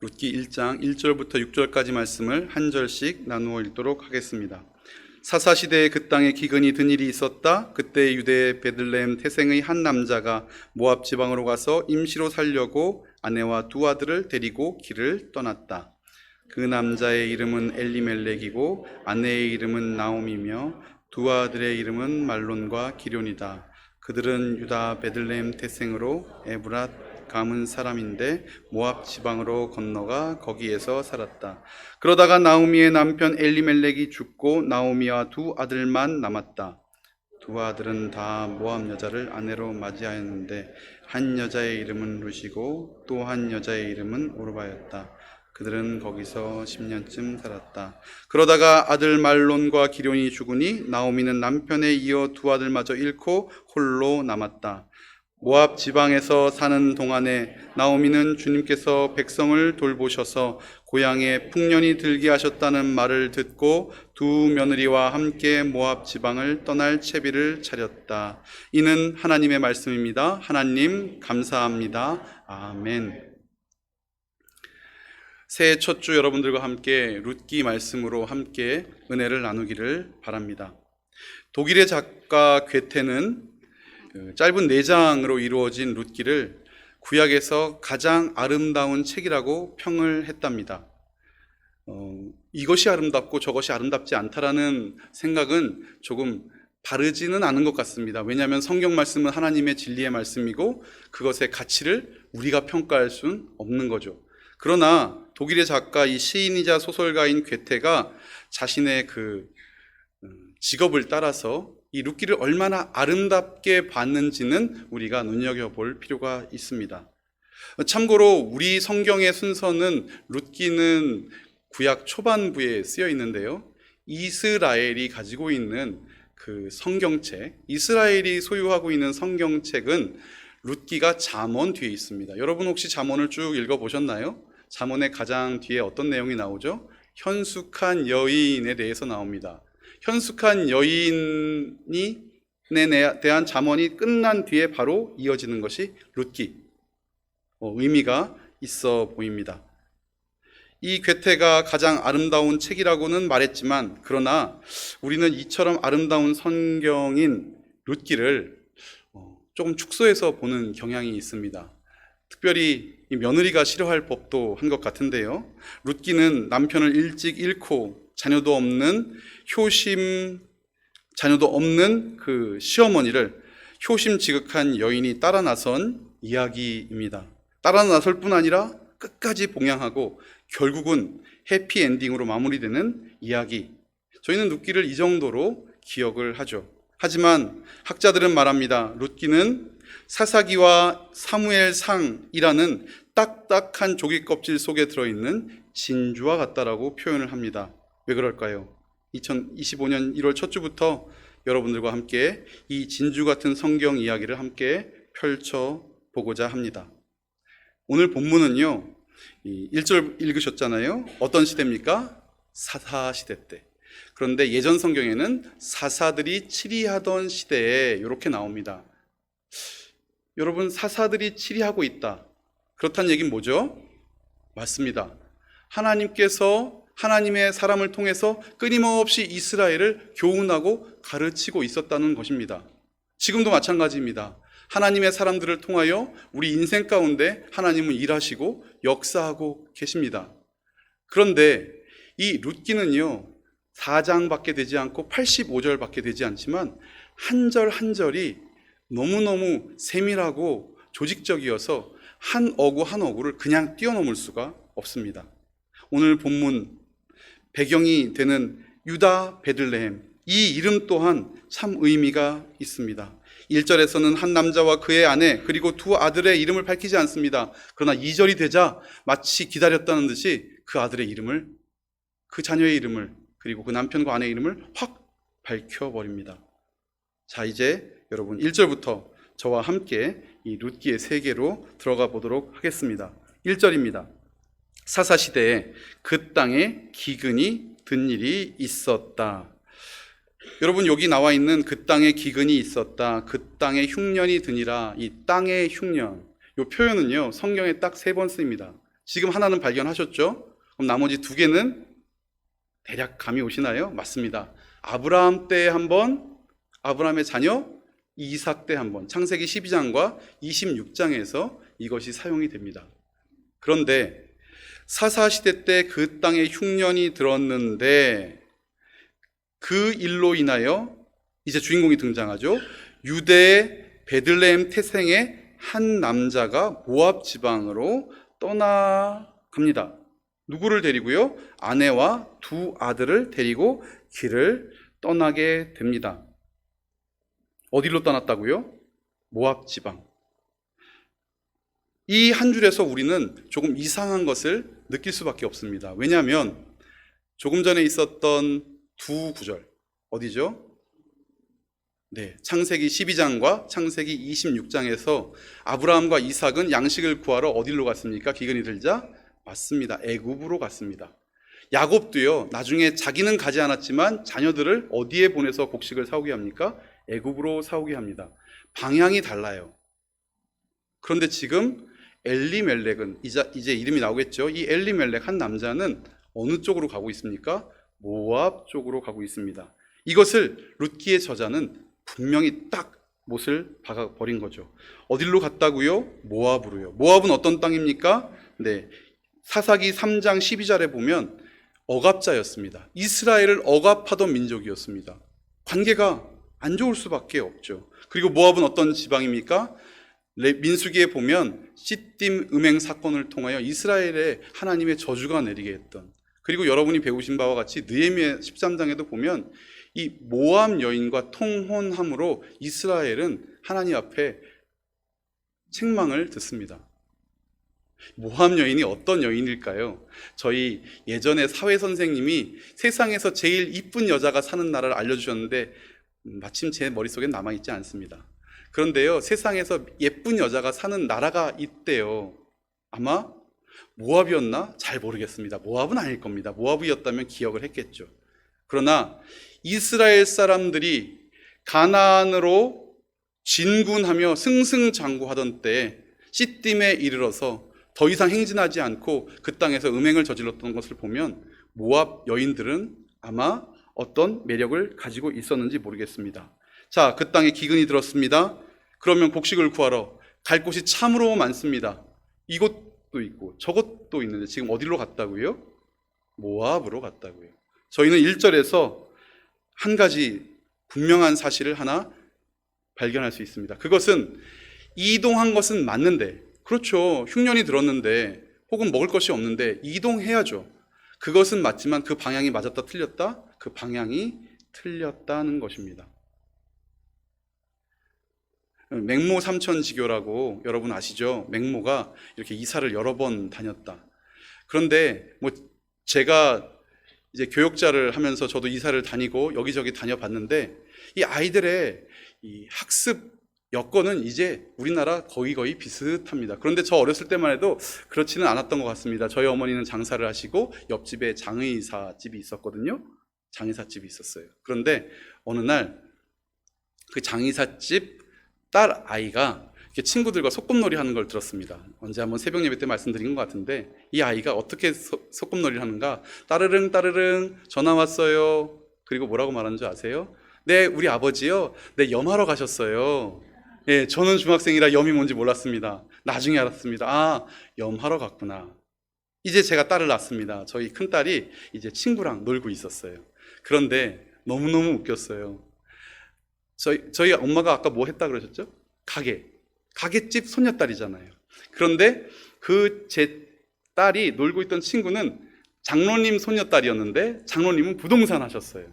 룻기 1장 1절부터 6절까지 말씀을 한 절씩 나누어 읽도록 하겠습니다. 사사시대에 그 땅에 기근이 든 일이 있었다. 그때 유대의 베들레헴 태생의 한 남자가 모압 지방으로 가서 임시로 살려고 아내와 두 아들을 데리고 길을 떠났다. 그 남자의 이름은 엘리멜렉이고 아내의 이름은 나옴이며 두 아들의 이름은 말론과 기럐이다. 그들은 유다 베들레헴 태생으로 에브랏 가문 사람인데 모압 지방으로 건너가 거기에서 살았다. 그러다가 나오미의 남편 엘리멜렉이 죽고 나오미와 두 아들만 남았다. 두 아들은 다 모압 여자를 아내로 맞이하였는데 한 여자의 이름은 룻이고 또 한 여자의 이름은 오르바였다. 그들은 거기서 10년쯤 살았다. 그러다가 아들 말론과 기럐이 죽으니 나오미는 남편에 이어 두 아들마저 잃고 홀로 남았다. 모압 지방에서 사는 동안에 나오미는 주님께서 백성을 돌보셔서 고향에 풍년이 들게 하셨다는 말을 듣고 두 며느리와 함께 모압 지방을 떠날 채비를 차렸다. 이는 하나님의 말씀입니다. 하나님 감사합니다. 아멘. 새해 첫 주 여러분들과 함께 룻기 말씀으로 함께 은혜를 나누기를 바랍니다. 독일의 작가 괴테는 짧은 4장으로 이루어진 룻기를 구약에서 가장 아름다운 책이라고 평을 했답니다. 이것이 아름답고 저것이 아름답지 않다라는 생각은 조금 바르지는 않은 것 같습니다. 왜냐하면 성경 말씀은 하나님의 진리의 말씀이고 그것의 가치를 우리가 평가할 수는 없는 거죠. 그러나 독일의 작가, 이 시인이자 소설가인 괴테가 자신의 그 직업을 따라서 이 룻기를 얼마나 아름답게 봤는지는 우리가 눈여겨볼 필요가 있습니다. 참고로 우리 성경의 순서는 룻기는 구약 초반부에 쓰여 있는데요. 이스라엘이 가지고 있는 그 성경책, 이스라엘이 소유하고 있는 성경책은 룻기가 잠언 뒤에 있습니다. 여러분 혹시 잠언을 쭉 읽어보셨나요? 잠언의 가장 뒤에 어떤 내용이 나오죠? 현숙한 여인에 대해서 나옵니다. 현숙한 여인에 대한 잠언이 끝난 뒤에 바로 이어지는 것이 룻기. 의미가 있어 보입니다. 이 괴테가 가장 아름다운 책이라고는 말했지만 그러나 우리는 이처럼 아름다운 성경인 룻기를 조금 축소해서 보는 경향이 있습니다. 특별히 이 며느리가 싫어할 법도 한 것 같은데요. 룻기는 남편을 일찍 잃고 자녀도 없는 그 시어머니를 효심지극한 여인이 따라 나선 이야기입니다. 따라 나설 뿐 아니라 끝까지 봉양하고 결국은 해피엔딩으로 마무리되는 이야기. 저희는 룻기를 이 정도로 기억을 하죠. 하지만 학자들은 말합니다. 룻기는 사사기와 사무엘상이라는 딱딱한 조기 껍질 속에 들어있는 진주와 같다라고 표현을 합니다. 왜 그럴까요? 2025년 1월 첫 주부터 여러분들과 함께 이 진주 같은 성경 이야기를 함께 펼쳐보고자 합니다. 오늘 본문은요, 1절 읽으셨잖아요. 어떤 시대입니까? 사사시대 때. 그런데 예전 성경에는 사사들이 치리하던 시대에 이렇게 나옵니다. 여러분, 사사들이 치리하고 있다. 그렇다는 얘기는 뭐죠? 맞습니다. 하나님께서 하나님의 사람을 통해서 끊임없이 이스라엘을 교훈하고 가르치고 있었다는 것입니다. 지금도 마찬가지입니다. 하나님의 사람들을 통하여 우리 인생 가운데 하나님은 일하시고 역사하고 계십니다. 그런데 이 룻기는요, 4장밖에 되지 않고 85절밖에 되지 않지만 한 절 한 절이 너무너무 세밀하고 조직적이어서 한 어구 한 어구를 그냥 뛰어넘을 수가 없습니다. 오늘 본문 배경이 되는 유다 베들레헴, 이 이름 또한 참 의미가 있습니다. 1절에서는 한 남자와 그의 아내 그리고 두 아들의 이름을 밝히지 않습니다. 그러나 2절이 되자 마치 기다렸다는 듯이 그 아들의 이름을, 그 자녀의 이름을, 그리고 그 남편과 아내의 이름을 확 밝혀버립니다. 자, 이제 여러분 1절부터 저와 함께 이 룻기의 세계로 들어가 보도록 하겠습니다. 1절입니다. 사사시대에 그 땅에 기근이 든 일이 있었다. 여러분, 여기 나와 있는 그 땅에 기근이 있었다, 그 땅에 흉년이 드니라, 이 땅의 흉년, 이 표현은요 성경에 딱 3번 쓰입니다. 지금 하나는 발견하셨죠? 그럼 나머지 두 개는 대략 감이 오시나요? 맞습니다. 아브라함 때 한 번, 아브라함의 자녀 이삭 때 한 번, 창세기 12장과 26장에서 이것이 사용이 됩니다. 그런데 사사시대 때 그 땅에 흉년이 들었는데 그 일로 인하여 이제 주인공이 등장하죠. 유대의 베들레헴 태생의 한 남자가 모압 지방으로 떠나갑니다. 누구를 데리고요? 아내와 두 아들을 데리고 길을 떠나게 됩니다. 어디로 떠났다고요? 모압 지방. 이 한 줄에서 우리는 조금 이상한 것을 느낄 수밖에 없습니다. 왜냐하면 조금 전에 있었던 두 구절, 어디죠? 네, 창세기 12장과 창세기 26장에서 아브라함과 이삭은 양식을 구하러 어디로 갔습니까? 기근이 들자? 맞습니다. 애굽으로 갔습니다. 야곱도요, 나중에 자기는 가지 않았지만 자녀들을 어디에 보내서 곡식을 사오게 합니까? 애굽으로 사오게 합니다. 방향이 달라요. 그런데 지금 엘리멜렉은 이제 이름이 나오겠죠. 이 엘리멜렉 한 남자는 어느 쪽으로 가고 있습니까? 모압 쪽으로 가고 있습니다. 이것을 룻기의 저자는 분명히 딱 못을 박아버린 거죠. 어디로 갔다고요? 모압으로요. 모압은 어떤 땅입니까? 네, 사사기 3장 12절에 보면 억압자였습니다. 이스라엘을 억압하던 민족이었습니다. 관계가 안 좋을 수밖에 없죠. 그리고 모압은 어떤 지방입니까? 민수기에 보면 시딤 음행 사건을 통하여 이스라엘에 하나님의 저주가 내리게 했던, 그리고 여러분이 배우신 바와 같이 느헤미야 13장에도 보면 이 모압 여인과 통혼함으로 이스라엘은 하나님 앞에 책망을 듣습니다. 모압 여인이 어떤 여인일까요? 저희 예전에 사회 선생님이 세상에서 제일 이쁜 여자가 사는 나라를 알려주셨는데 마침 제 머릿속엔 남아있지 않습니다. 그런데요, 세상에서 예쁜 여자가 사는 나라가 있대요. 아마 모압이었나? 잘 모르겠습니다. 모압은 아닐 겁니다. 모압이었다면 기억을 했겠죠. 그러나 이스라엘 사람들이 가나안으로 진군하며 승승장구하던 때에 시딤에 이르러서 더 이상 행진하지 않고 그 땅에서 음행을 저질렀던 것을 보면 모압 여인들은 아마 어떤 매력을 가지고 있었는지 모르겠습니다. 자, 그 땅에 기근이 들었습니다. 그러면 곡식을 구하러 갈 곳이 참으로 많습니다. 이곳도 있고 저것도 있는데 지금 어디로 갔다고요? 모압으로 갔다고요. 저희는 1절에서 한 가지 분명한 사실을 하나 발견할 수 있습니다. 그것은 이동한 것은 맞는데, 그렇죠, 흉년이 들었는데 혹은 먹을 것이 없는데 이동해야죠. 그것은 맞지만 그 방향이 맞았다 틀렸다? 그 방향이 틀렸다는 것입니다. 맹모 삼천지교라고 여러분 아시죠? 맹모가 이렇게 이사를 여러 번 다녔다. 그런데 제가 이제 교역자를 하면서 저도 이사를 다니고 여기저기 다녀봤는데 이 아이들의 이 학습 여건은 이제 우리나라 거의 비슷합니다. 그런데 저 어렸을 때만 해도 그렇지는 않았던 것 같습니다. 저희 어머니는 장사를 하시고 옆집에 장의사 집이 있었거든요. 장의사 집이 있었어요. 그런데 어느 날 그 장의사 집 딸 아이가 친구들과 소꿉놀이 하는 걸 들었습니다. 언제 한번 새벽 예배 때 말씀드린 것 같은데 이 아이가 어떻게 소꿉놀이를 하는가? 따르릉 따르릉 전화 왔어요. 그리고 뭐라고 말하는 줄 아세요? 네, 우리 아버지요. 네, 염하러 가셨어요. 예, 저는 중학생이라 염이 뭔지 몰랐습니다. 나중에 알았습니다. 아, 염하러 갔구나. 이제 제가 딸을 낳았습니다. 저희 큰딸이 이제 친구랑 놀고 있었어요. 그런데 너무너무 웃겼어요. 저희 엄마가 아까 뭐 했다 그러셨죠? 가게집 손녀딸이잖아요. 그런데 그 제 딸이 놀고 있던 친구는 장로님 손녀딸이었는데 장로님은 부동산 하셨어요.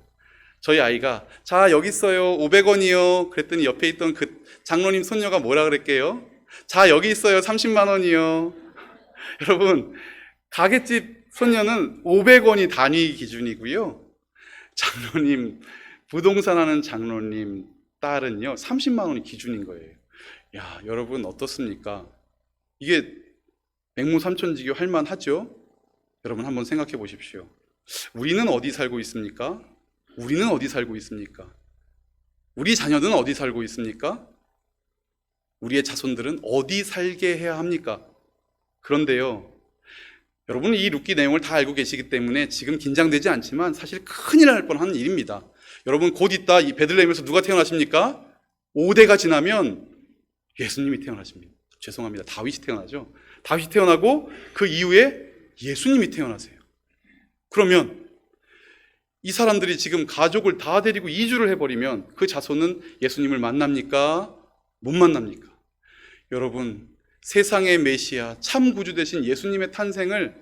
저희 아이가 자, 여기 있어요. 500원이요. 그랬더니 옆에 있던 그 장로님 손녀가 뭐라 그랬게요? 자, 여기 있어요. 30만 원이요. 여러분, 가게집 손녀는 500원이 단위 기준이고요. 장로님, 부동산 하는 장로님 딸은요 30만 원이 기준인 거예요. 야, 여러분 어떻습니까? 이게 맹모 삼천지교 할만하죠? 여러분 한번 생각해 보십시오. 우리는 어디 살고 있습니까? 우리는 어디 살고 있습니까? 우리 자녀들은 어디 살고 있습니까? 우리의 자손들은 어디 살게 해야 합니까? 그런데요, 여러분은 이 룻기 내용을 다 알고 계시기 때문에 지금 긴장되지 않지만 사실 큰일 날 뻔한 일입니다. 여러분 곧 있다 이 베들레헴에서 누가 태어나십니까? 5대가 지나면 예수님이 태어나십니다. 죄송합니다. 다윗이 태어나죠. 다윗이 태어나고 그 이후에 예수님이 태어나세요. 그러면 이 사람들이 지금 가족을 다 데리고 이주를 해버리면 그 자손은 예수님을 만납니까? 못 만납니까? 여러분, 세상의 메시아, 참 구주 되신 예수님의 탄생을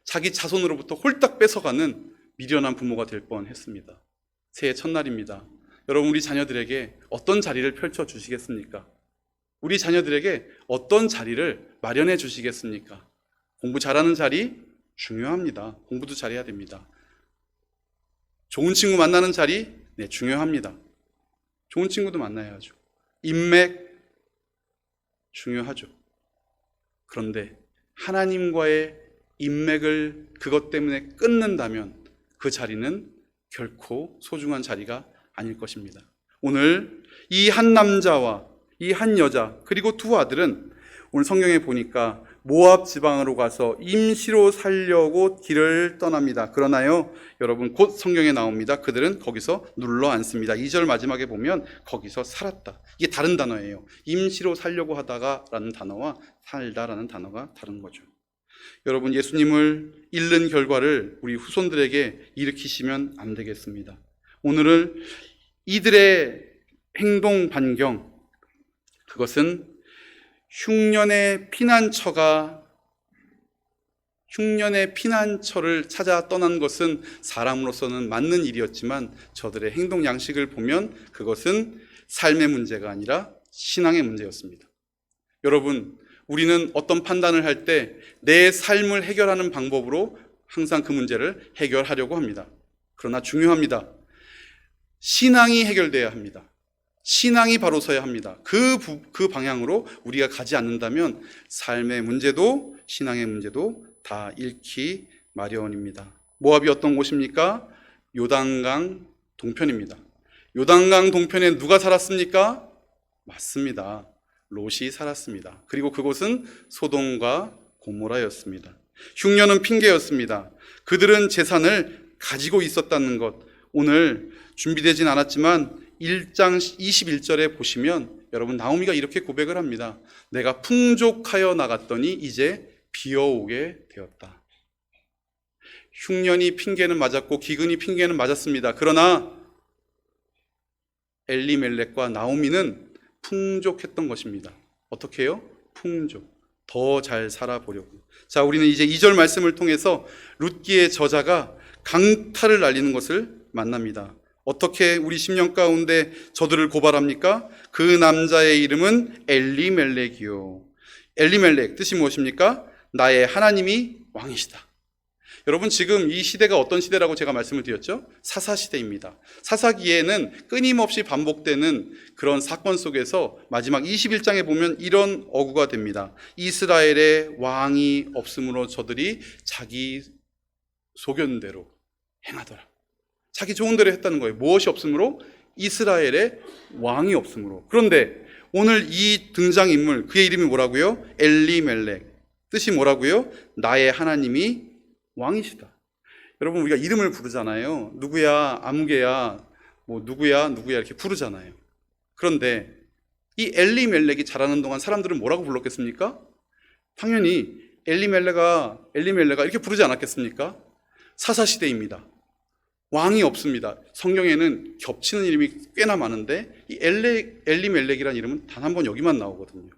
자기 자손으로부터 홀딱 뺏어가는 미련한 부모가 될 뻔했습니다. 새해 첫날입니다. 여러분, 우리 자녀들에게 어떤 자리를 펼쳐주시겠습니까? 우리 자녀들에게 어떤 자리를 마련해 주시겠습니까? 공부 잘하는 자리 중요합니다. 공부도 잘해야 됩니다. 좋은 친구 만나는 자리 네, 중요합니다. 좋은 친구도 만나야죠. 인맥 중요하죠. 그런데 하나님과의 인맥을 그것 때문에 끊는다면 그 자리는 결코 소중한 자리가 아닐 것입니다. 오늘 이 한 남자와 이 한 여자 그리고 두 아들은 오늘 성경에 보니까 모압 지방으로 가서 임시로 살려고 길을 떠납니다. 그러나요, 여러분 곧 성경에 나옵니다. 그들은 거기서 눌러 앉습니다. 2절 마지막에 보면 거기서 살았다. 이게 다른 단어예요. 임시로 살려고 하다가 라는 단어와 살다라는 단어가 다른 거죠. 여러분 예수님을 잃는 결과를 우리 후손들에게 일으키시면 안 되겠습니다. 오늘은 이들의 행동 반경, 그것은 흉년의 피난처를 찾아 떠난 것은 사람으로서는 맞는 일이었지만 저들의 행동 양식을 보면 그것은 삶의 문제가 아니라 신앙의 문제였습니다. 여러분, 우리는 어떤 판단을 할 때 내 삶을 해결하는 방법으로 항상 그 문제를 해결하려고 합니다. 그러나 중요합니다. 신앙이 해결돼야 합니다. 신앙이 바로 서야 합니다. 그 방향으로 우리가 가지 않는다면 삶의 문제도 신앙의 문제도 다 잃기 마련입니다. 모압이 어떤 곳입니까? 요단강 동편입니다. 요단강 동편에 누가 살았습니까? 맞습니다. 롯이 살았습니다. 그리고 그곳은 소돔과 고모라였습니다. 흉년은 핑계였습니다. 그들은 재산을 가지고 있었다는 것, 오늘 준비되진 않았지만 1장 21절에 보시면 여러분 나오미가 이렇게 고백을 합니다. 내가 풍족하여 나갔더니 이제 비어오게 되었다. 흉년이 핑계는 맞았고 기근이 핑계는 맞았습니다. 그러나 엘리멜렉과 나오미는 풍족했던 것입니다. 어떻게 해요? 풍족. 더 잘 살아보려고. 자, 우리는 이제 2절 말씀을 통해서 룻기의 저자가 강탈을 날리는 것을 만납니다. 어떻게 우리 심령 가운데 저들을 고발합니까? 그 남자의 이름은 엘리멜렉이요. 엘리멜렉 뜻이 무엇입니까? 나의 하나님이 왕이시다. 여러분 지금 이 시대가 어떤 시대라고 제가 말씀을 드렸죠? 사사시대입니다. 사사기에는 끊임없이 반복되는 그런 사건 속에서 마지막 21장에 보면 이런 어구가 됩니다. 이스라엘에 왕이 없으므로 저들이 자기 소견대로 행하더라. 자기 좋은 대로 했다는 거예요. 무엇이 없으므로? 이스라엘에 왕이 없으므로. 그런데 오늘 이 등장인물, 그의 이름이 뭐라고요? 엘리멜렉. 뜻이 뭐라고요? 나의 하나님이 왕이시다. 여러분 우리가 이름을 부르잖아요. 누구야, 아무개야, 뭐 누구야 이렇게 부르잖아요. 그런데 이 엘리멜렉이 자라는 동안 사람들은 뭐라고 불렀겠습니까? 당연히 엘리멜렉아 이렇게 부르지 않았겠습니까? 사사시대입니다. 왕이 없습니다. 성경에는 겹치는 이름이 꽤나 많은데 이 엘리멜렉이라는 이름은 단 한 번 여기만 나오거든요.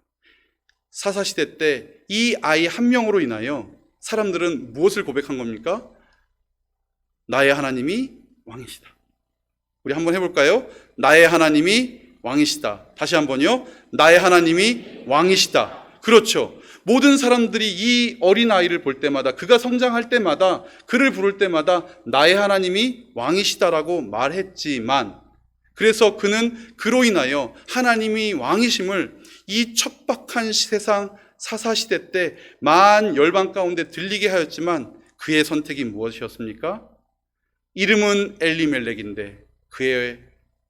사사시대 때 이 아이 한 명으로 인하여 사람들은 무엇을 고백한 겁니까? 나의 하나님이 왕이시다. 우리 한번 해볼까요? 나의 하나님이 왕이시다. 다시 한번요. 나의 하나님이 왕이시다. 그렇죠. 모든 사람들이 이 어린아이를 볼 때마다, 그가 성장할 때마다, 그를 부를 때마다 나의 하나님이 왕이시다라고 말했지만, 그래서 그는 그로 인하여 하나님이 왕이심을 이 척박한 세상 사사시대 때 만 열방 가운데 들리게 하였지만 그의 선택이 무엇이었습니까? 이름은 엘리멜렉인데 그의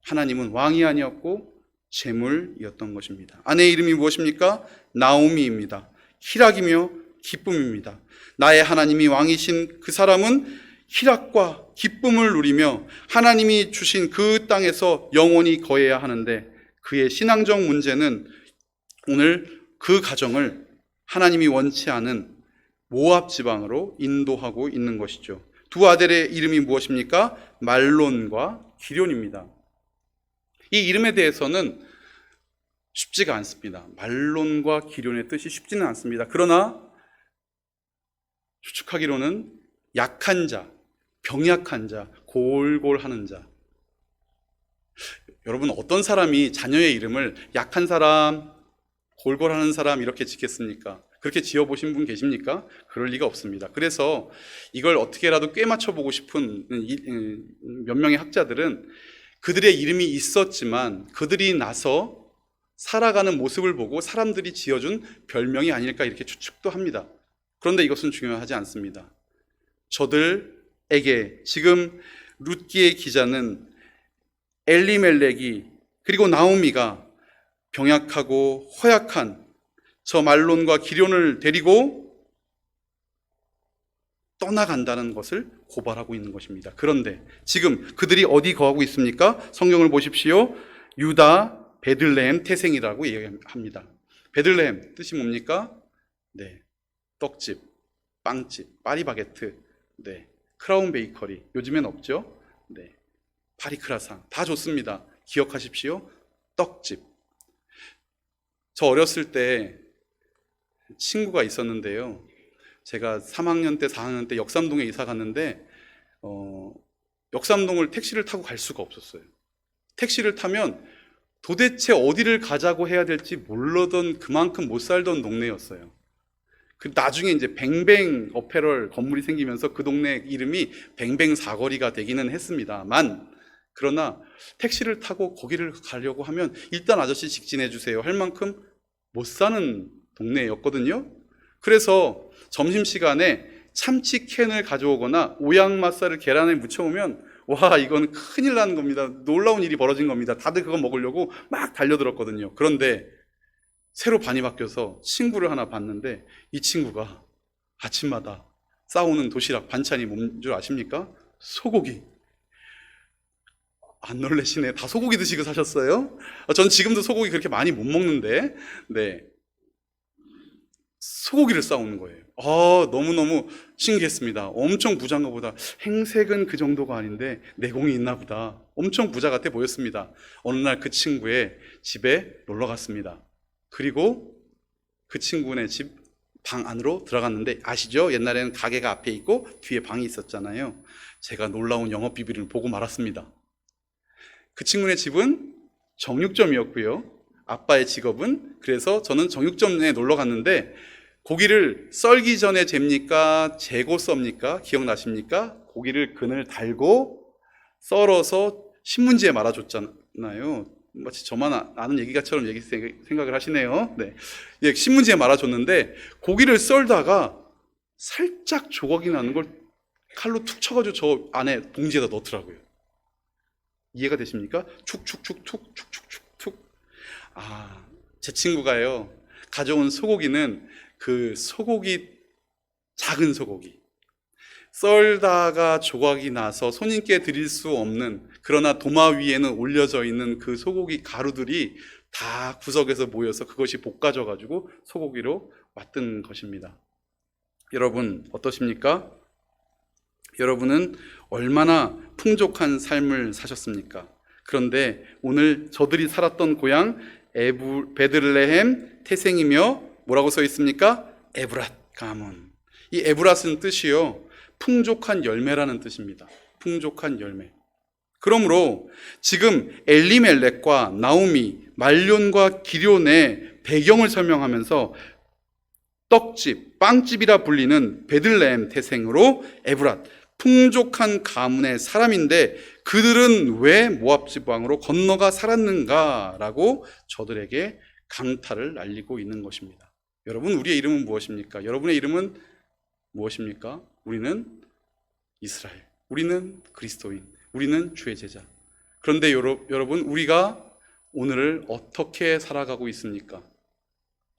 하나님은 왕이 아니었고 재물이었던 것입니다. 아내의 이름이 무엇입니까? 나오미입니다. 희락이며 기쁨입니다. 나의 하나님이 왕이신 그 사람은 희락과 기쁨을 누리며 하나님이 주신 그 땅에서 영원히 거해야 하는데, 그의 신앙적 문제는 오늘 그 가정을 하나님이 원치 않은 모압 지방으로 인도하고 있는 것이죠. 두 아들의 이름이 무엇입니까? 말론과 기럐입니다. 이 이름에 대해서는 쉽지가 않습니다. 말론과 기럐의 뜻이 쉽지는 않습니다. 그러나 추측하기로는 약한 자, 병약한 자, 골골하는 자. 여러분, 어떤 사람이 자녀의 이름을 약한 사람, 골골하는 사람 이렇게 짓겠습니까? 그렇게 지어보신 분 계십니까? 그럴 리가 없습니다. 그래서 이걸 어떻게라도 꿰맞춰보고 싶은 몇 명의 학자들은 그들의 이름이 있었지만 그들이 나서 살아가는 모습을 보고 사람들이 지어준 별명이 아닐까 이렇게 추측도 합니다. 그런데 이것은 중요하지 않습니다. 저들에게 지금 룻기의 기자는 엘리멜렉이 그리고 나오미가 병약하고 허약한 저 말론과 기럐을 데리고 떠나간다는 것을 고발하고 있는 것입니다. 그런데 지금 그들이 어디 거하고 있습니까? 성경을 보십시오. 유다 베들레헴 태생이라고 얘기합니다. 베들레헴 뜻이 뭡니까? 네, 떡집, 빵집, 파리바게트, 네, 크라운 베이커리. 요즘엔 없죠? 네, 파리크라상 다 좋습니다. 기억하십시오. 떡집. 저 어렸을 때 친구가 있었는데요. 제가 3학년 때, 4학년 때 역삼동에 이사 갔는데 역삼동을 택시를 타고 갈 수가 없었어요. 택시를 타면 도대체 어디를 가자고 해야 될지 몰라던 그만큼 못 살던 동네였어요. 그 나중에 이제 뱅뱅 어페럴 건물이 생기면서 그 동네 이름이 뱅뱅 사거리가 되기는 했습니다만, 그러나 택시를 타고 거기를 가려고 하면 일단 아저씨 직진해 주세요 할 만큼 못 사는 동네였거든요. 그래서 점심시간에 참치캔을 가져오거나 오양맛살을 계란에 묻혀오면 와, 이건 큰일 나는 겁니다. 놀라운 일이 벌어진 겁니다. 다들 그거 먹으려고 막 달려들었거든요. 그런데 새로 반이 바뀌어서 친구를 하나 봤는데 이 친구가 아침마다 싸우는 도시락 반찬이 뭔 줄 아십니까? 소고기. 안 놀라시네. 다 소고기 드시고 사셨어요? 전 지금도 소고기 그렇게 많이 못 먹는데, 네, 소고기를 싸우는 거예요. 너무너무 신기했습니다. 엄청 부자인가 보다. 행색은 그 정도가 아닌데 내공이 있나 보다. 엄청 부자 같아 보였습니다. 어느 날 그 친구의 집에 놀러 갔습니다. 그리고 그 친구네 집 방 안으로 들어갔는데 아시죠? 옛날에는 가게가 앞에 있고 뒤에 방이 있었잖아요. 제가 놀라운 영업 비밀을 보고 말았습니다. 그 친구네 집은 정육점이었고요. 아빠의 직업은, 그래서 저는 정육점에 놀러 갔는데 고기를 썰기 전에 잽니까? 재고 썹니까? 기억나십니까? 고기를 그늘 달고 썰어서 신문지에 말아줬잖아요. 마치 저만 아는 얘기가처럼 생각을 하시네요. 네. 예, 신문지에 말아줬는데 고기를 썰다가 살짝 조각이 나는 걸 칼로 툭 쳐가지고 저 안에 봉지에다 넣더라고요. 이해가 되십니까? 축축축툭. 제 친구가요, 가져온 소고기는 그 소고기, 작은 소고기, 썰다가 조각이 나서 손님께 드릴 수 없는, 그러나 도마 위에는 올려져 있는 그 소고기 가루들이 다 구석에서 모여서 그것이 볶아져 가지고 소고기로 만든 것입니다. 여러분 어떠십니까? 여러분은 얼마나 풍족한 삶을 사셨습니까? 그런데 오늘 저들이 살았던 고향 베들레헴 태생이며 뭐라고 써 있습니까? 에브랏 가문. 이 에브랏은 뜻이요, 풍족한 열매라는 뜻입니다. 풍족한 열매. 그러므로 지금 엘리멜렉과 나오미, 말론과 기럐의 배경을 설명하면서 떡집, 빵집이라 불리는 베들레헴 태생으로 에브랏, 풍족한 가문의 사람인데 그들은 왜 모압 지방으로 건너가 살았는가라고 저들에게 강탈을 날리고 있는 것입니다. 여러분, 우리의 이름은 무엇입니까? 여러분의 이름은 무엇입니까? 우리는 이스라엘, 우리는 그리스도인, 우리는 주의 제자. 그런데 여러분, 우리가 오늘을 어떻게 살아가고 있습니까?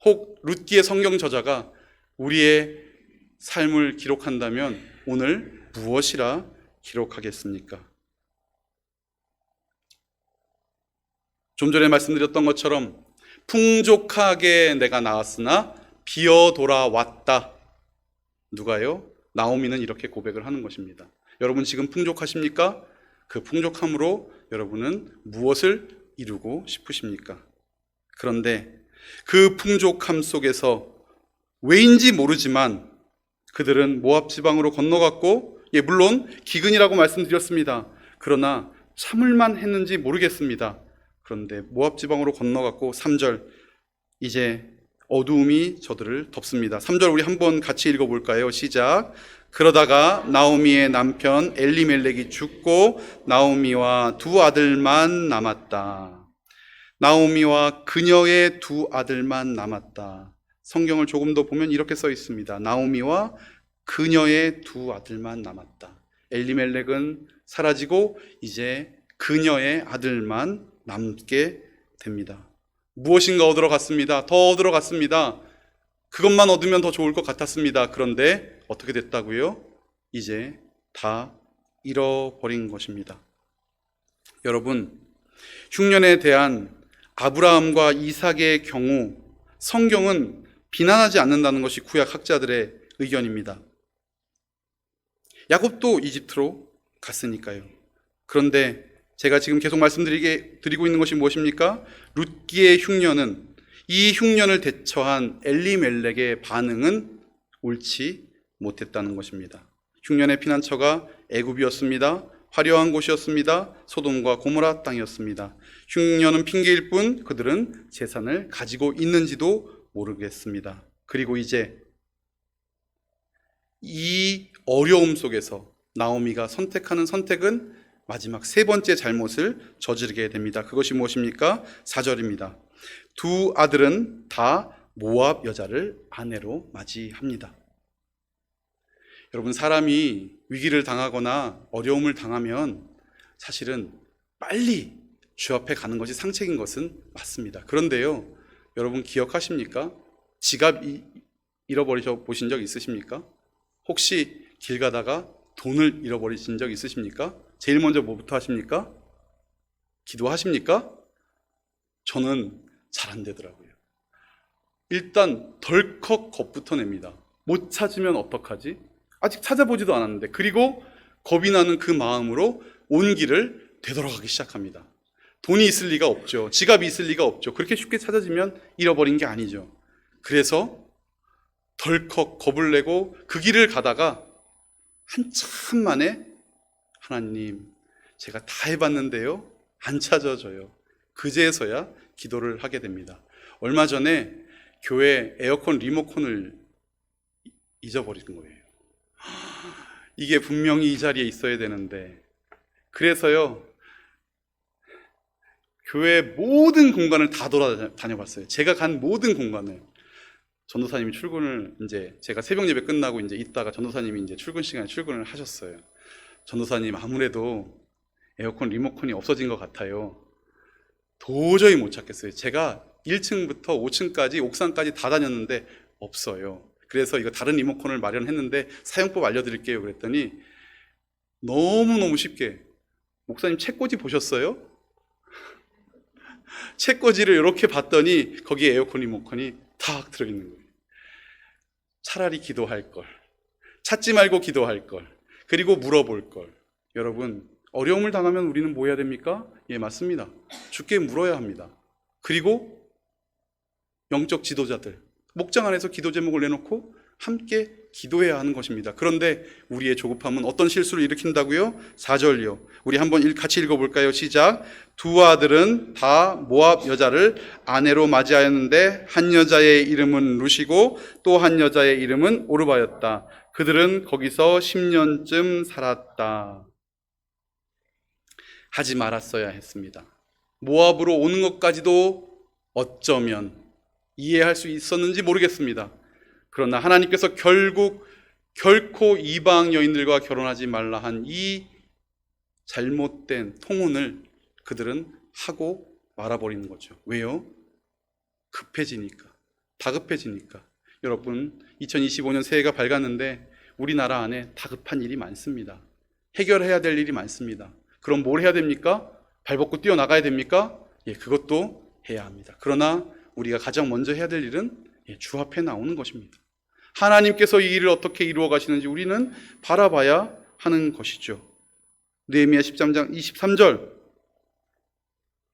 혹 룻기의 성경 저자가 우리의 삶을 기록한다면 오늘 무엇이라 기록하겠습니까? 좀 전에 말씀드렸던 것처럼 풍족하게 내가 나왔으나 비어 돌아왔다. 누가요? 나오미는 이렇게 고백을 하는 것입니다. 여러분 지금 풍족하십니까? 그 풍족함으로 여러분은 무엇을 이루고 싶으십니까? 그런데 그 풍족함 속에서 왜인지 모르지만 그들은 모압 지방으로 건너갔고, 물론 기근이라고 말씀드렸습니다. 그러나 참을만 했는지 모르겠습니다. 그런데 모압 지방으로 건너갔고 3절, 이제 어두움이 저들을 덮습니다. 3절 우리 한번 같이 읽어볼까요? 시작. 그러다가 나오미의 남편 엘리멜렉이 죽고 나오미와 두 아들만 남았다. 나오미와 그녀의 두 아들만 남았다. 성경을 조금 더 보면 이렇게 써 있습니다. 나오미와 그녀의 두 아들만 남았다. 엘리멜렉은 사라지고 이제 그녀의 아들만 남게 됩니다. 무엇인가 얻으러 갔습니다. 더 얻으러 갔습니다. 그것만 얻으면 더 좋을 것 같았습니다. 그런데 어떻게 됐다고요? 이제 다 잃어버린 것입니다. 여러분, 흉년에 대한 아브라함과 이삭의 경우 성경은 비난하지 않는다는 것이 구약 학자들의 의견입니다. 야곱도 이집트로 갔으니까요. 그런데 제가 지금 계속 말씀드리고 있는 것이 무엇입니까? 룻기의 흉년은, 이 흉년을 대처한 엘리멜렉의 반응은 옳지 못했다는 것입니다. 흉년의 피난처가 애굽이었습니다. 화려한 곳이었습니다. 소돔과 고모라 땅이었습니다. 흉년은 핑계일 뿐 그들은 재산을 가지고 있는지도 모르겠습니다. 그리고 이제 이 어려움 속에서 나오미가 선택하는 선택은 마지막 세 번째 잘못을 저지르게 됩니다. 그것이 무엇입니까? 4절입니다. 두 아들은 다 모압 여자를 아내로 맞이합니다. 여러분, 사람이 위기를 당하거나 어려움을 당하면 사실은 빨리 주 앞에 가는 것이 상책인 것은 맞습니다. 그런데요, 여러분 기억하십니까? 지갑 잃어버리셔 보신 적 있으십니까? 혹시 길 가다가 돈을 잃어버리신 적 있으십니까? 제일 먼저 뭐부터 하십니까? 기도하십니까? 저는 잘 안 되더라고요. 일단 덜컥 겁부터 냅니다. 못 찾으면 어떡하지? 아직 찾아보지도 않았는데. 그리고 겁이 나는 그 마음으로 온 길을 되돌아가기 시작합니다. 돈이 있을 리가 없죠. 지갑이 있을 리가 없죠. 그렇게 쉽게 찾아지면 잃어버린 게 아니죠. 그래서 덜컥 겁을 내고 그 길을 가다가 한참 만에 하나님, 제가 다 해봤는데요, 안 찾아져요. 그제서야 기도를 하게 됩니다. 얼마 전에 교회 에어컨 리모컨을 잊어버린 거예요. 이게 분명히 이 자리에 있어야 되는데. 그래서요, 교회 모든 공간을 다 돌아다녀봤어요. 제가 간 모든 공간을. 전도사님이 출근을 이제 제가 새벽 예배 끝나고 이제 있다가 전도사님이 이제 출근 시간에 출근을 하셨어요. 전도사님, 아무래도 에어컨 리모컨이 없어진 것 같아요. 도저히 못 찾겠어요. 제가 1층부터 5층까지 옥상까지 다 다녔는데 없어요. 그래서 이거 다른 리모컨을 마련했는데 사용법 알려드릴게요. 그랬더니 너무너무 쉽게, 목사님 책꽂이 보셨어요? 책꽂이를 이렇게 봤더니 거기에 에어컨 리모컨이 탁 들어있는 거예요. 차라리 기도할 걸, 찾지 말고 기도할 걸, 그리고 물어볼 걸. 여러분, 어려움을 당하면 우리는 뭐 해야 됩니까? 예, 맞습니다. 주께 물어야 합니다. 그리고 영적 지도자들, 목장 안에서 기도 제목을 내놓고 함께 기도해야 하는 것입니다. 그런데 우리의 조급함은 어떤 실수를 일으킨다고요? 4절이요. 우리 한번 같이 읽어볼까요? 시작. 두 아들은 다 모압 여자를 아내로 맞이하였는데 한 여자의 이름은 룻이고 또 한 여자의 이름은 오르바였다. 그들은 거기서 10년쯤 살았다. 하지 말았어야 했습니다. 모압으로 오는 것까지도 어쩌면 이해할 수 있었는지 모르겠습니다. 그러나 하나님께서 결코 이방 여인들과 결혼하지 말라 한 이 잘못된 통혼을 그들은 하고 말아버리는 거죠. 왜요? 급해지니까, 다급해지니까. 여러분, 2025년 새해가 밝았는데 우리나라 안에 다급한 일이 많습니다. 해결해야 될 일이 많습니다. 그럼 뭘 해야 됩니까? 발벗고 뛰어나가야 됩니까? 예, 그것도 해야 합니다. 그러나 우리가 가장 먼저 해야 될 일은 주 앞에 나오는 것입니다. 하나님께서 이 일을 어떻게 이루어 가시는지 우리는 바라봐야 하는 것이죠. 느헤미야 13장 23절,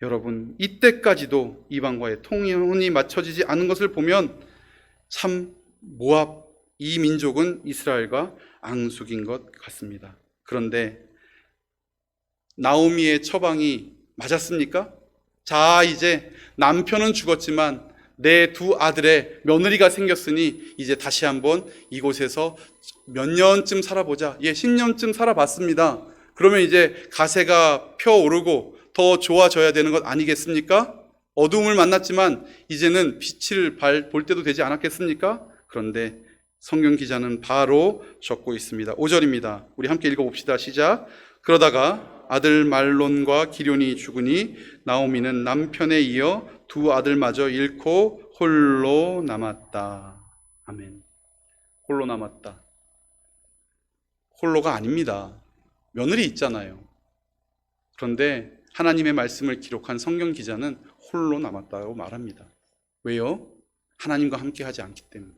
여러분 이때까지도 이방과의 통혼이 맞춰지지 않은 것을 보면 참 모압 이 민족은 이스라엘과 앙숙인 것 같습니다. 그런데 나오미의 처방이 맞았습니까? 자, 이제 남편은 죽었지만 내 두 아들의 며느리가 생겼으니 이제 다시 한번 이곳에서 몇 년쯤 살아보자. 10년쯤 살아봤습니다. 그러면 이제 가세가 펴오르고 더 좋아져야 되는 것 아니겠습니까? 어두움을 만났지만 이제는 빛을 볼 때도 되지 않았겠습니까? 그런데 성경 기자는 바로 적고 있습니다. 5절입니다. 우리 함께 읽어봅시다. 시작. 그러다가 아들 말론과 기럐이 죽으니 나오미는 남편에 이어 두 아들마저 잃고 홀로 남았다. 아멘. 홀로 남았다. 홀로가 아닙니다. 며느리 있잖아요. 그런데 하나님의 말씀을 기록한 성경 기자는 홀로 남았다고 말합니다. 왜요? 하나님과 함께 하지 않기 때문에.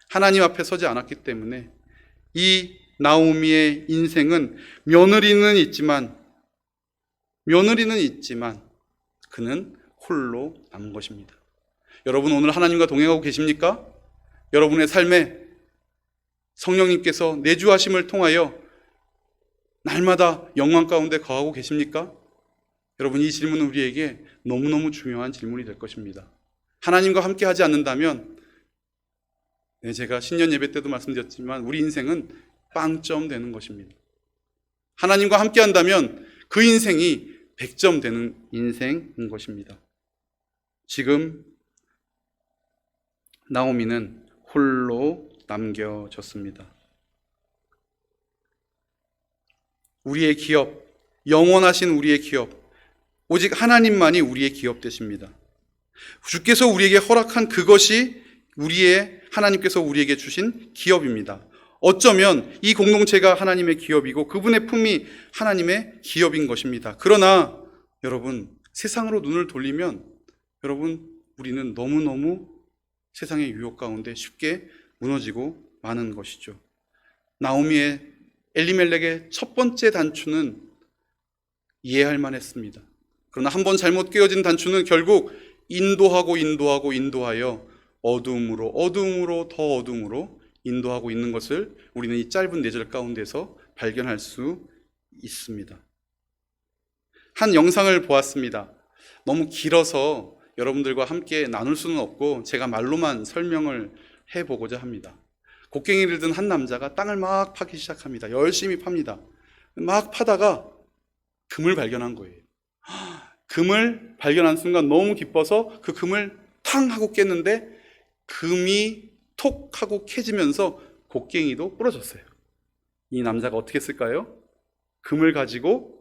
하나님 앞에 서지 않았기 때문에. 이 나오미의 인생은 며느리는 있지만 그는 홀로 남은 것입니다. 여러분 오늘 하나님과 동행하고 계십니까? 여러분의 삶에 성령님께서 내주하심을 통하여 날마다 영광 가운데 거하고 계십니까? 여러분 이 질문은 우리에게 너무너무 중요한 질문이 될 것입니다. 하나님과 함께 하지 않는다면 제가 신년 예배 때도 말씀드렸지만 우리 인생은 빵점 되는 것입니다. 하나님과 함께 한다면 그 인생이 100점 되는 인생인 것입니다. 지금 나오미는 홀로 남겨졌습니다. 우리의 기업, 영원하신 우리의 기업, 오직 하나님만이 우리의 기업 되십니다. 주께서 우리에게 허락한 그것이 하나님께서 우리에게 주신 기업입니다. 어쩌면 이 공동체가 하나님의 기업이고 그분의 품이 하나님의 기업인 것입니다. 그러나 여러분 세상으로 눈을 돌리면 여러분 우리는 너무너무 세상의 유혹 가운데 쉽게 무너지고 마는 것이죠. 나오미의 엘리멜렉의 첫 번째 단추는 이해할 만했습니다. 그러나 한번 잘못 깨어진 단추는 결국 인도하여 어두움으로 더 어두움으로 인도하고 있는 것을 우리는 이 짧은 4절 가운데서 발견할 수 있습니다. 한 영상을 보았습니다. 너무 길어서 여러분들과 함께 나눌 수는 없고 제가 말로만 설명을 해보고자 합니다. 곡괭이를 든 한 남자가 땅을 막 파기 시작합니다. 열심히 팝니다. 막 파다가 금을 발견한 거예요. 금을 발견한 순간 너무 기뻐서 그 금을 탕 하고 깼는데 금이 톡 하고 캐지면서 곡괭이도 부러졌어요. 이 남자가 어떻게 했을까요? 금을 가지고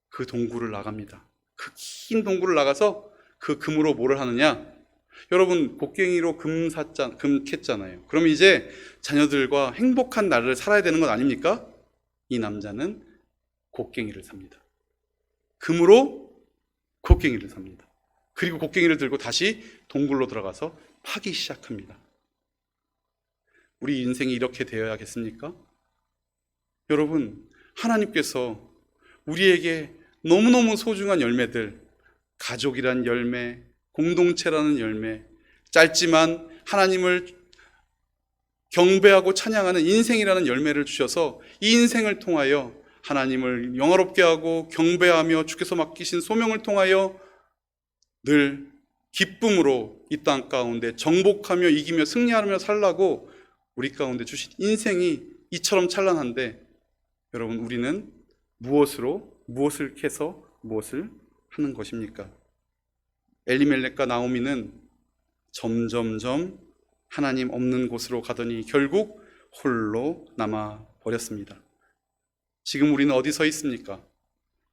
그 동굴을 나갑니다. 그 긴 동굴을 나가서 그 금으로 뭐를 하느냐? 여러분 곡괭이로 금 캤잖아요. 그럼 이제 자녀들과 행복한 날을 살아야 되는 것 아닙니까? 이 남자는 곡괭이를 삽니다. 금으로 곡괭이를 삽니다. 그리고 곡괭이를 들고 다시 동굴로 들어가서 파기 시작합니다. 우리 인생이 이렇게 되어야겠습니까? 여러분, 하나님께서 우리에게 너무너무 소중한 열매들, 가족이란 열매, 공동체라는 열매, 짧지만 하나님을 경배하고 찬양하는 인생이라는 열매를 주셔서 이 인생을 통하여 하나님을 영화롭게 하고 경배하며 주께서 맡기신 소명을 통하여 늘 기쁨으로 이 땅 가운데 정복하며 이기며 승리하며 살라고 우리 가운데 주신 인생이 이처럼 찬란한데 여러분 우리는 무엇을 캐서 무엇을 하는 것입니까? 엘리멜렉과 나오미는 점점점 하나님 없는 곳으로 가더니 결국 홀로 남아 버렸습니다. 지금 우리는 어디 서 있습니까?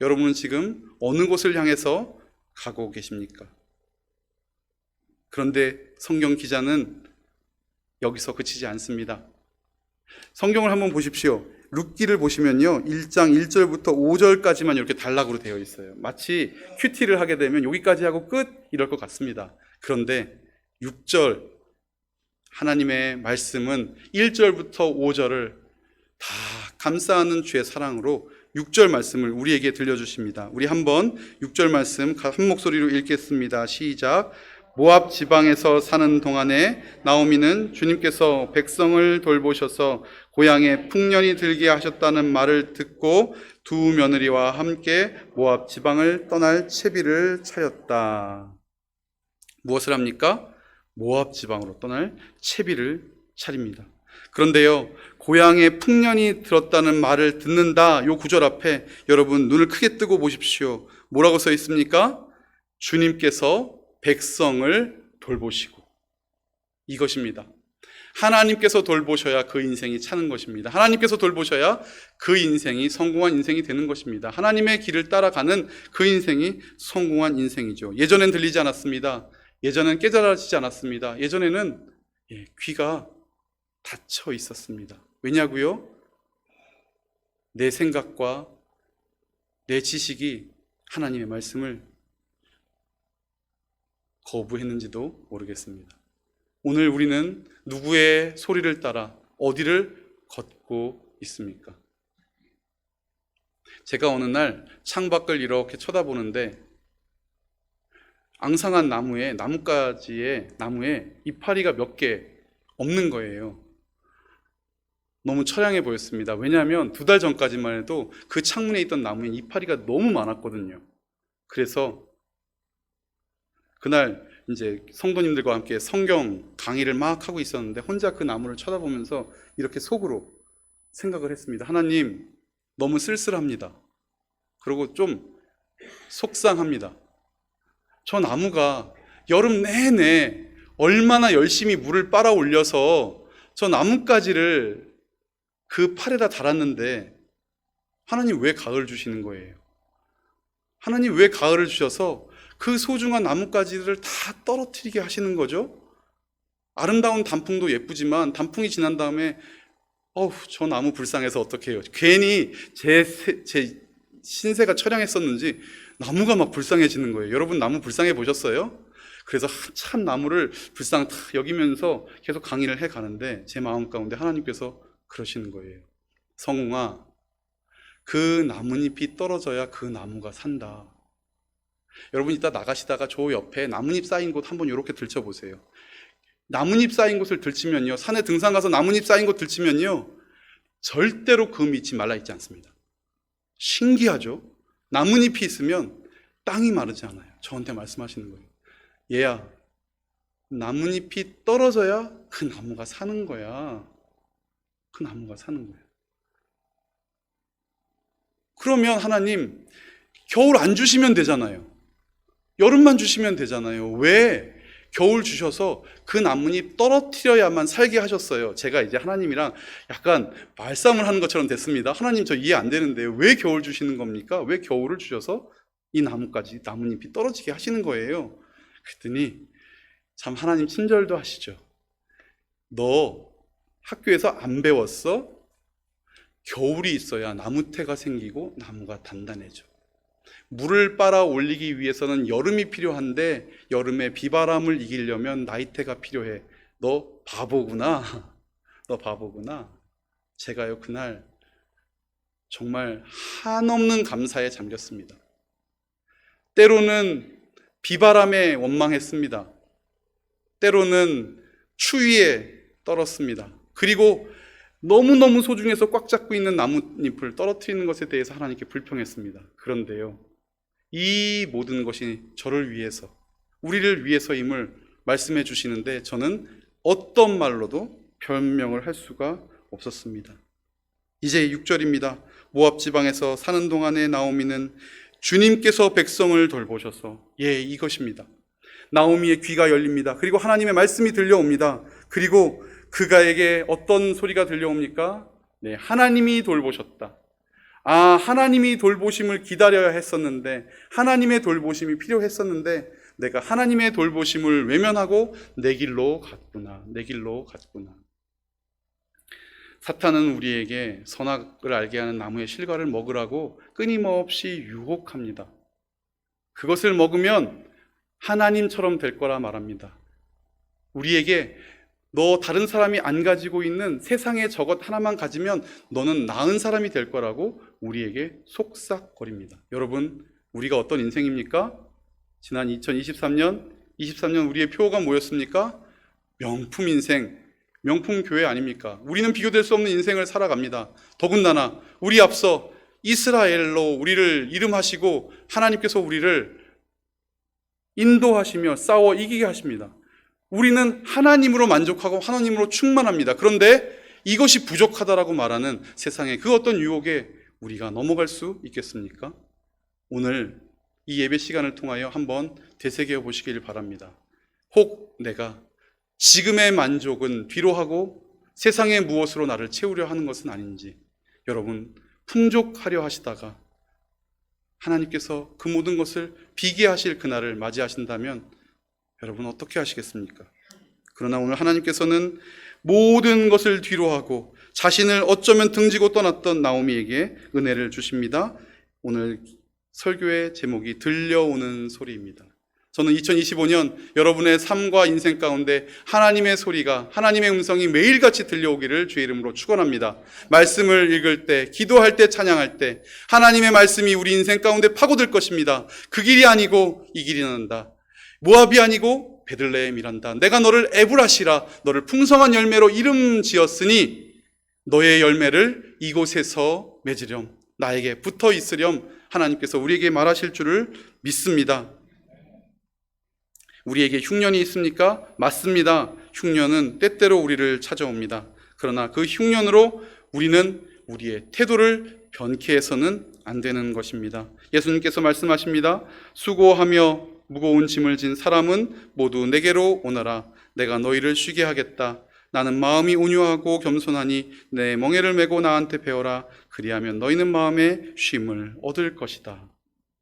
여러분은 지금 어느 곳을 향해서 가고 계십니까? 그런데 성경 기자는 여기서 그치지 않습니다. 성경을 한번 보십시오. 룻기를 보시면요, 1장 1절부터 5절까지만 이렇게 단락으로 되어 있어요. 마치 큐티를 하게 되면 여기까지 하고 끝 이럴 것 같습니다. 그런데 6절 하나님의 말씀은 1절부터 5절을 다 감싸는 주의 사랑으로 6절 말씀을 우리에게 들려주십니다. 우리 한번 6절 말씀 한 목소리로 읽겠습니다. 시작. 모압 지방에서 사는 동안에 나오미는 주님께서 백성을 돌보셔서 고향에 풍년이 들게 하셨다는 말을 듣고 두 며느리와 함께 모압 지방을 떠날 채비를 차렸다. 무엇을 합니까? 모압 지방으로 떠날 채비를 차립니다. 그런데요, 고향에 풍년이 들었다는 말을 듣는다, 요 구절 앞에 여러분 눈을 크게 뜨고 보십시오. 뭐라고 써 있습니까? 주님께서 백성을 돌보시고, 이것입니다. 하나님께서 돌보셔야 그 인생이 차는 것입니다. 하나님께서 돌보셔야 그 인생이 성공한 인생이 되는 것입니다. 하나님의 길을 따라가는 그 인생이 성공한 인생이죠. 예전엔 들리지 않았습니다. 예전엔 깨달아지지 않았습니다. 예전에는 귀가 닫혀 있었습니다. 왜냐고요? 내 생각과 내 지식이 하나님의 말씀을 거부했는지도 모르겠습니다. 오늘 우리는 누구의 소리를 따라 어디를 걷고 있습니까? 제가 어느 날 창밖을 이렇게 쳐다보는데 앙상한 나무가지에 이파리가 몇 개 없는 거예요. 너무 처량해 보였습니다. 왜냐하면 2달 전까지만 해도 그 창문에 있던 나무에 이파리가 너무 많았거든요. 그래서 그날 이제 성도님들과 함께 성경 강의를 막 하고 있었는데 혼자 그 나무를 쳐다보면서 이렇게 속으로 생각을 했습니다. 하나님, 너무 쓸쓸합니다. 그리고 좀 속상합니다. 저 나무가 여름 내내 얼마나 열심히 물을 빨아 올려서 저 나뭇가지를 그 팔에다 달았는데 하나님 왜 가을 주시는 거예요? 하나님 왜 가을을 주셔서 그 소중한 나뭇가지를 다 떨어뜨리게 하시는 거죠? 아름다운 단풍도 예쁘지만 단풍이 지난 다음에 저 나무 불쌍해서 어떡해요? 괜히 제 신세가 처량했었는지 나무가 막 불쌍해지는 거예요. 여러분 나무 불쌍해 보셨어요? 그래서 한참 나무를 불쌍 여기면서 계속 강의를 해 가는데 제 마음 가운데 하나님께서 그러시는 거예요. 성웅아, 그 나뭇잎이 떨어져야 그 나무가 산다. 여러분 이따 나가시다가 저 옆에 나뭇잎 쌓인 곳 한번 이렇게 들춰보세요. 나뭇잎 쌓인 곳을 들치면요, 산에 등산 가서 나뭇잎 쌓인 곳 들치면요, 절대로 그 밑이 말라있지 않습니다. 신기하죠? 나뭇잎이 있으면 땅이 마르지 않아요. 저한테 말씀하시는 거예요. 얘야, 나뭇잎이 떨어져야 그 나무가 사는 거야. 그 나무가 사는 거예요. 그러면 하나님, 겨울 안 주시면 되잖아요. 여름만 주시면 되잖아요. 왜 겨울 주셔서 그 나뭇잎 떨어뜨려야만 살게 하셨어요? 제가 이제 하나님이랑 약간 말싸움을 하는 것처럼 됐습니다. 하나님, 저 이해 안 되는데 왜 겨울 주시는 겁니까? 왜 겨울을 주셔서 이 나뭇잎이 떨어지게 하시는 거예요? 그랬더니 참 하나님 친절도 하시죠. 너 학교에서 안 배웠어? 겨울이 있어야 나무태가 생기고 나무가 단단해져. 물을 빨아 올리기 위해서는 여름이 필요한데 여름에 비바람을 이기려면 나이테가 필요해. 너 바보구나. 너 바보구나. 제가요, 그날 정말 한없는 감사에 잠겼습니다. 때로는 비바람에 원망했습니다. 때로는 추위에 떨었습니다. 그리고 너무너무 소중해서 꽉 잡고 있는 나뭇잎을 떨어뜨리는 것에 대해서 하나님께 불평했습니다. 그런데요, 이 모든 것이 저를 위해서, 우리를 위해서임을 말씀해 주시는데 저는 어떤 말로도 변명을 할 수가 없었습니다. 이제 6절입니다. 모압 지방에서 사는 동안에 나오미는 주님께서 백성을 돌보셔서, 이것입니다. 나오미의 귀가 열립니다. 그리고 하나님의 말씀이 들려옵니다. 그리고 그가에게 어떤 소리가 들려옵니까? 네, 하나님이 돌보셨다. 하나님이 돌보심을 기다려야 했었는데, 하나님의 돌보심이 필요했었는데 내가 하나님의 돌보심을 외면하고 내 길로 갔구나. 내 길로 갔구나. 사탄은 우리에게 선악을 알게 하는 나무의 실과를 먹으라고 끊임없이 유혹합니다. 그것을 먹으면 하나님처럼 될 거라 말합니다. 우리에게 너 다른 사람이 안 가지고 있는 세상의 저것 하나만 가지면 너는 나은 사람이 될 거라고 우리에게 속삭거립니다. 여러분, 우리가 어떤 인생입니까? 지난 2023년 우리의 표어가 뭐였습니까? 명품 인생, 명품 교회 아닙니까? 우리는 비교될 수 없는 인생을 살아갑니다. 더군다나 우리 앞서 이스라엘로 우리를 이름하시고 하나님께서 우리를 인도하시며 싸워 이기게 하십니다. 우리는 하나님으로 만족하고 하나님으로 충만합니다. 그런데 이것이 부족하다라고 말하는 세상의 그 어떤 유혹에 우리가 넘어갈 수 있겠습니까? 오늘 이 예배 시간을 통하여 한번 되새겨 보시길 바랍니다. 혹 내가 지금의 만족은 뒤로 하고 세상의 무엇으로 나를 채우려 하는 것은 아닌지, 여러분, 풍족하려 하시다가 하나님께서 그 모든 것을 비게 하실 그날을 맞이하신다면 여러분 어떻게 하시겠습니까? 그러나 오늘 하나님께서는 모든 것을 뒤로하고 자신을 어쩌면 등지고 떠났던 나오미에게 은혜를 주십니다. 오늘 설교의 제목이 들려오는 소리입니다. 저는 2025년 여러분의 삶과 인생 가운데 하나님의 소리가, 하나님의 음성이 매일같이 들려오기를 주의 이름으로 축원합니다. 말씀을 읽을 때, 기도할 때, 찬양할 때 하나님의 말씀이 우리 인생 가운데 파고들 것입니다. 그 길이 아니고 이 길이 난다. 모압이 아니고 베들레헴이란다. 내가 너를 에브라시라, 너를 풍성한 열매로 이름 지었으니 너의 열매를 이곳에서 맺으렴, 나에게 붙어 있으렴. 하나님께서 우리에게 말하실 줄을 믿습니다. 우리에게 흉년이 있습니까? 맞습니다. 흉년은 때때로 우리를 찾아옵니다. 그러나 그 흉년으로 우리는 우리의 태도를 변케 해서는 안 되는 것입니다. 예수님께서 말씀하십니다. 수고하며 무거운 짐을 진 사람은 모두 내게로 오너라. 내가 너희를 쉬게 하겠다. 나는 마음이 온유하고 겸손하니 내 멍에를 메고 나한테 배워라. 그리하면 너희는 마음에 쉼을 얻을 것이다.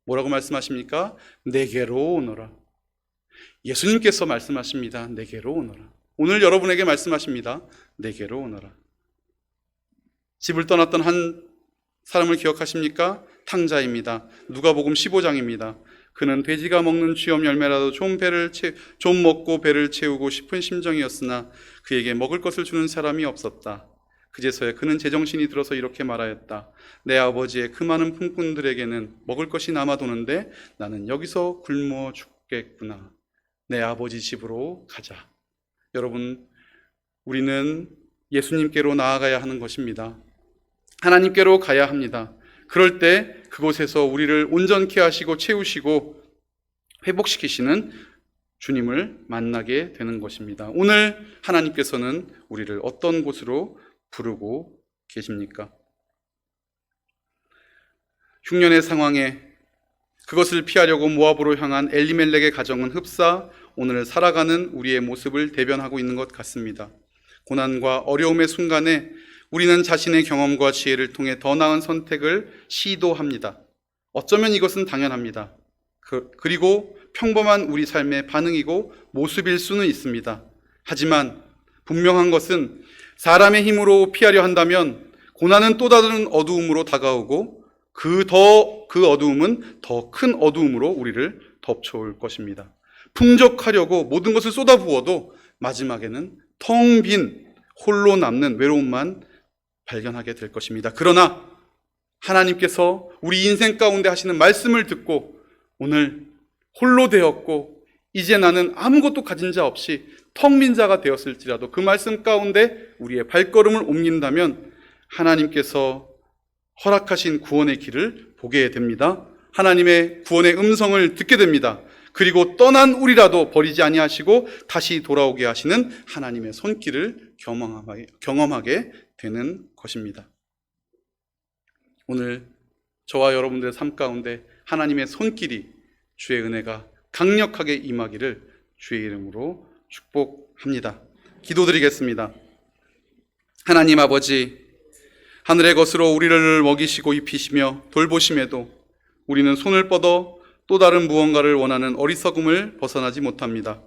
뭐라고 말씀하십니까? 내게로 오너라. 예수님께서 말씀하십니다. 내게로 오너라. 오늘 여러분에게 말씀하십니다. 내게로 오너라. 집을 떠났던 한 사람을 기억하십니까? 탕자입니다. 누가복음 15장입니다. 그는 돼지가 먹는 쥐염 열매라도 좀 먹고 배를 채우고 싶은 심정이었으나 그에게 먹을 것을 주는 사람이 없었다. 그제서야 그는 제정신이 들어서 이렇게 말하였다. 내 아버지의 그 많은 품꾼들에게는 먹을 것이 남아도는데 나는 여기서 굶어 죽겠구나. 내 아버지 집으로 가자. 여러분, 우리는 예수님께로 나아가야 하는 것입니다. 하나님께로 가야 합니다. 그럴 때 그곳에서 우리를 온전케 하시고 채우시고 회복시키시는 주님을 만나게 되는 것입니다. 오늘 하나님께서는 우리를 어떤 곳으로 부르고 계십니까? 흉년의 상황에 그것을 피하려고 모압으로 향한 엘리멜렉의 가정은 흡사 오늘 살아가는 우리의 모습을 대변하고 있는 것 같습니다. 고난과 어려움의 순간에 우리는 자신의 경험과 지혜를 통해 더 나은 선택을 시도합니다. 어쩌면 이것은 당연합니다. 그리고 평범한 우리 삶의 반응이고 모습일 수는 있습니다. 하지만 분명한 것은 사람의 힘으로 피하려 한다면 고난은 또 다른 어두움으로 다가오고 그 어두움은 더 큰 어두움으로 우리를 덮쳐올 것입니다. 풍족하려고 모든 것을 쏟아부어도 마지막에는 텅 빈 홀로 남는 외로움만 발견하게 될 것입니다. 그러나 하나님께서 우리 인생 가운데 하시는 말씀을 듣고 오늘 홀로 되었고 이제 나는 아무것도 가진 자 없이 텅 빈 자가 되었을지라도 그 말씀 가운데 우리의 발걸음을 옮긴다면 하나님께서 허락하신 구원의 길을 보게 됩니다. 하나님의 구원의 음성을 듣게 됩니다. 그리고 떠난 우리라도 버리지 아니하시고 다시 돌아오게 하시는 하나님의 손길을 경험하게 되는 것입니다. 오늘 저와 여러분들의 삶 가운데 하나님의 손길이, 주의 은혜가 강력하게 임하기를 주의 이름으로 축복합니다. 기도드리겠습니다. 하나님 아버지, 하늘의 것으로 우리를 먹이시고 입히시며 돌보심에도 우리는 손을 뻗어 또 다른 무언가를 원하는 어리석음을 벗어나지 못합니다.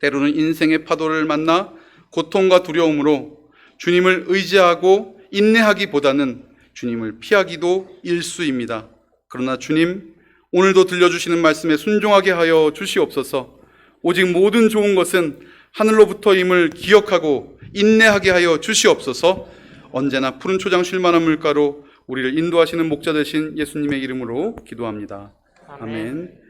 때로는 인생의 파도를 만나 고통과 두려움으로 주님을 의지하고 인내하기보다는 주님을 피하기도 일쑤입니다. 그러나 주님, 오늘도 들려주시는 말씀에 순종하게 하여 주시옵소서. 오직 모든 좋은 것은 하늘로부터임을 기억하고 인내하게 하여 주시옵소서. 언제나 푸른 초장 쉴만한 물가로 우리를 인도하시는 목자 되신 예수님의 이름으로 기도합니다. 아멘.